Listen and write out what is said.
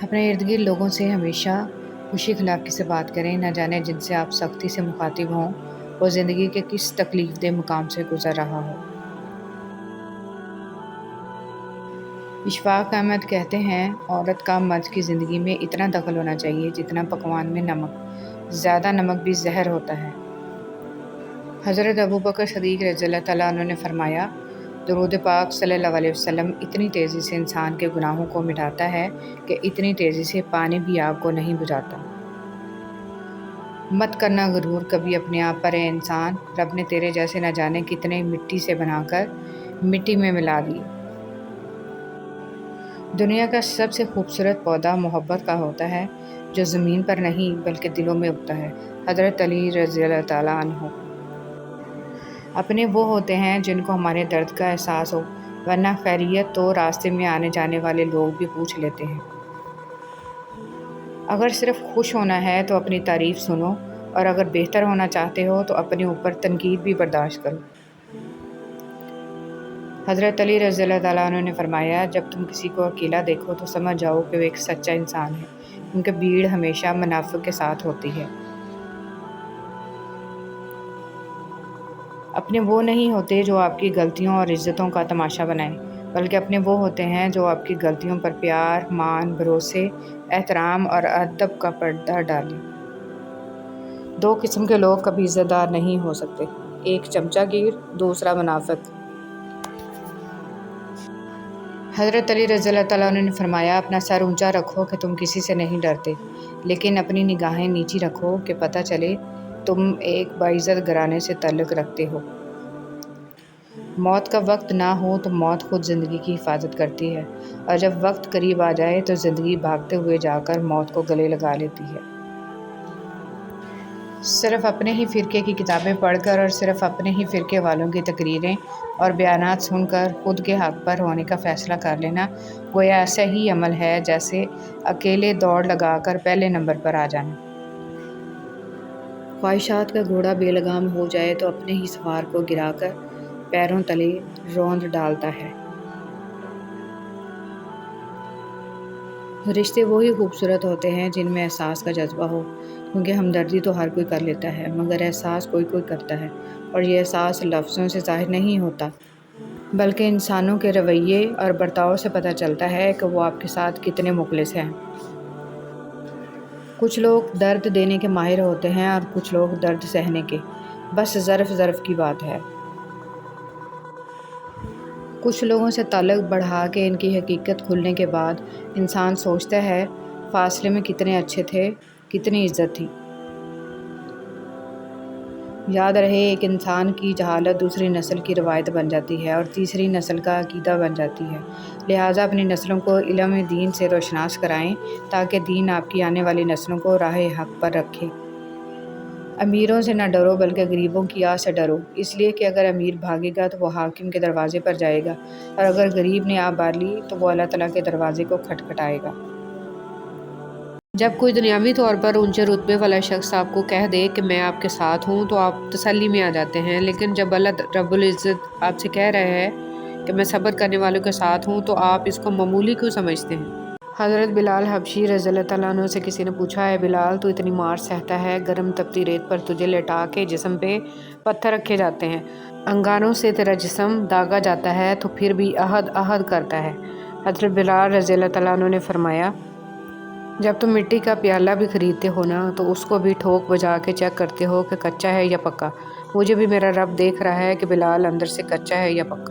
اپنے ارد گرد لوگوں سے ہمیشہ خوشی اخلاقی سے بات کریں، نہ جانے جن سے آپ سختی سے مخاطب ہوں وہ زندگی کے کس تکلیف دہ مقام سے گزر رہا ہو۔ اشفاق احمد کہتے ہیں، عورت کا مرد کی زندگی میں اتنا دخل ہونا چاہیے جتنا پکوان میں نمک، زیادہ نمک بھی زہر ہوتا ہے۔ حضرت ابوبکر صدیق رضی اللہ تعالیٰ عنہ نے فرمایا، درود پاک صلی اللہ علیہ وسلم اتنی تیزی سے انسان کے گناہوں کو مٹاتا ہے کہ اتنی تیزی سے پانی بھی آگ کو نہیں بجھاتا۔ مت کرنا غرور، کبھی اپنے آپ پر اے انسان، رب نے تیرے جیسے نہ جانے کتنے مٹی سے بنا کر مٹی میں ملا دیے۔ دنیا کا سب سے خوبصورت پودا محبت کا ہوتا ہے، جو زمین پر نہیں بلکہ دلوں میں اگتا ہے۔ حضرت علی رضی اللہ تعالیٰ عنہ۔ اپنے وہ ہوتے ہیں جن کو ہمارے درد کا احساس ہو، ورنہ خیریت تو راستے میں آنے جانے والے لوگ بھی پوچھ لیتے ہیں۔ اگر صرف خوش ہونا ہے تو اپنی تعریف سنو، اور اگر بہتر ہونا چاہتے ہو تو اپنے اوپر تنقید بھی برداشت کرو۔ حضرت علی رضی اللہ تعالیٰ عنہ نے فرمایا، جب تم کسی کو اکیلا دیکھو تو سمجھ جاؤ کہ وہ ایک سچا انسان ہے، کیونکہ بھیڑ ہمیشہ منافق کے ساتھ ہوتی ہے۔ اپنے وہ نہیں ہوتے جو آپ کی غلطیوں اور عزتوں کا تماشا بنائیں، بلکہ اپنے وہ ہوتے ہیں جو آپ کی غلطیوں پر پیار، مان، بھروسے، احترام اور ادب کا پردہ ڈالیں۔ دو قسم کے لوگ کبھی عزت دار نہیں ہو سکتے، ایک چمچہ گیر، دوسرا منافق۔ حضرت علی رضی اللہ تعالیٰ عنہ نے فرمایا، اپنا سر اونچا رکھو کہ تم کسی سے نہیں ڈرتے، لیکن اپنی نگاہیں نیچی رکھو کہ پتہ چلے تم ایک باعزت گھرانے سے تعلق رکھتے ہو۔ موت کا وقت نہ ہو تو موت خود زندگی کی حفاظت کرتی ہے، اور جب وقت قریب آ جائے تو زندگی بھاگتے ہوئے جا کر موت کو گلے لگا لیتی ہے۔ صرف اپنے ہی فرقے کی کتابیں پڑھ کر اور صرف اپنے ہی فرقے والوں کی تقریریں اور بیانات سن کر خود کے حق پر ہونے کا فیصلہ کر لینا گویا ایسا ہی عمل ہے جیسے اکیلے دوڑ لگا کر پہلے نمبر پر آ جانا۔ خواہشات کا گھوڑا بے لگام ہو جائے تو اپنے ہی سوار کو گرا کر پیروں تلے روند ڈالتا ہے۔ رشتے وہی خوبصورت ہوتے ہیں جن میں احساس کا جذبہ ہو، کیونکہ ہمدردی تو ہر کوئی کر لیتا ہے مگر احساس کوئی کوئی کرتا ہے، اور یہ احساس لفظوں سے ظاہر نہیں ہوتا بلکہ انسانوں کے رویے اور برتاؤ سے پتہ چلتا ہے کہ وہ آپ کے ساتھ کتنے مخلص ہیں۔ کچھ لوگ درد دینے کے ماہر ہوتے ہیں اور کچھ لوگ درد سہنے کے، بس ظرف کی بات ہے۔ کچھ لوگوں سے تعلق بڑھا کے ان کی حقیقت کھلنے کے بعد انسان سوچتا ہے، فاصلے میں کتنے اچھے تھے، کتنی عزت تھی۔ یاد رہے، ایک انسان کی جہالت دوسری نسل کی روایت بن جاتی ہے اور تیسری نسل کا عقیدہ بن جاتی ہے، لہٰذا اپنی نسلوں کو علم دین سے روشناس کرائیں تاکہ دین آپ کی آنے والی نسلوں کو راہ حق پر رکھے۔ امیروں سے نہ ڈرو بلکہ غریبوں کی آہ سے ڈرو، اس لیے کہ اگر امیر بھاگے گا تو وہ حاکم کے دروازے پر جائے گا، اور اگر غریب نے آہ بھر لی تو وہ اللہ تعالیٰ کے دروازے کو کھٹکھٹائے گا۔ جب کوئی دنیاوی طور پر اونچے رتبے والا شخص آپ کو کہہ دے کہ میں آپ کے ساتھ ہوں تو آپ تسلی میں آ جاتے ہیں، لیکن جب اللہ رب العزت آپ سے کہہ رہے ہے کہ میں صبر کرنے والوں کے ساتھ ہوں تو آپ اس کو معمولی کیوں سمجھتے ہیں؟ حضرت بلال حبشی رضی اللہ تعالیٰ عنہ سے کسی نے پوچھا، اے بلال، تو اتنی مار سہتا ہے، گرم تپتی ریت پر تجھے لٹا کے جسم پہ پتھر رکھے جاتے ہیں، انگاروں سے تیرا جسم داغا جاتا ہے تو پھر بھی عہد عہد کرتا ہے۔ حضرت بلال رضی اللہ تعالیٰ عنہ نے فرمایا، جب تم مٹی کا پیالہ بھی خریدتے ہو نا تو اس کو بھی ٹھوک بجا کے چیک کرتے ہو کہ کچا ہے یا پکا۔ مجھے بھی میرا رب دیکھ رہا ہے کہ بلال اندر سے کچا ہے یا پکا۔